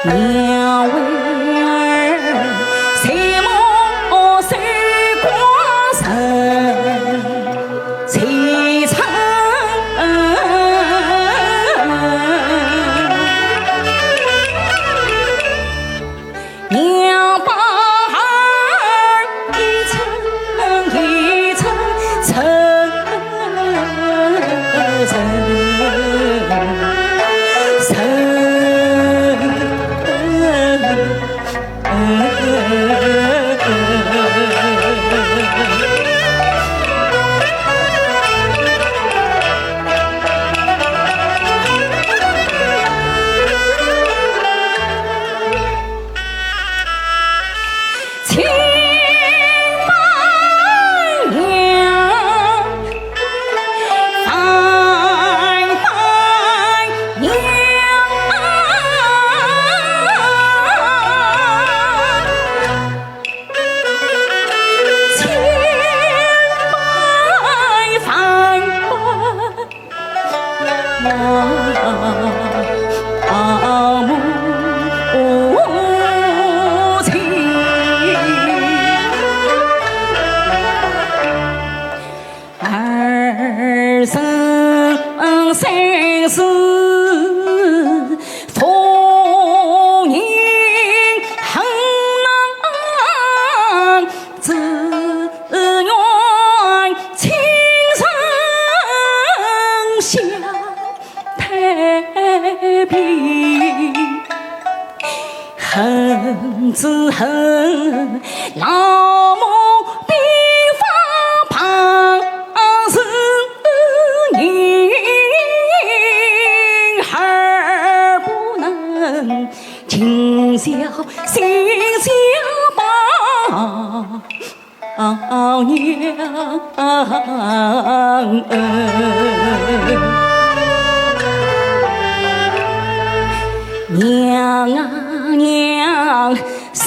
娘为儿谁梦谁光神谁唱娘把儿一层一层层儿生生死风云很难，只愿情深相太平，恨只恨老母兵法旁是女孩不能尽孝心相报娘啊娘，生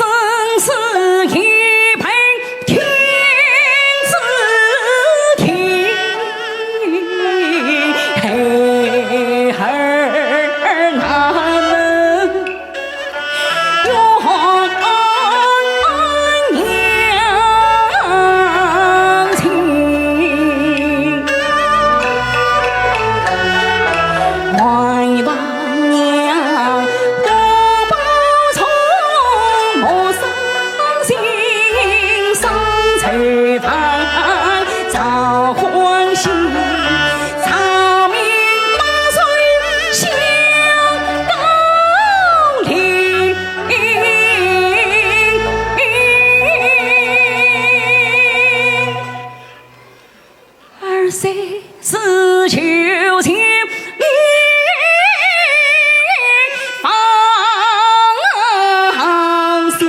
死一陪天知听，儿哪能娘亲？万万娘不报仇，莫伤心，伤才盼早欢喜。长命百岁享高龄，儿虽是求情放心，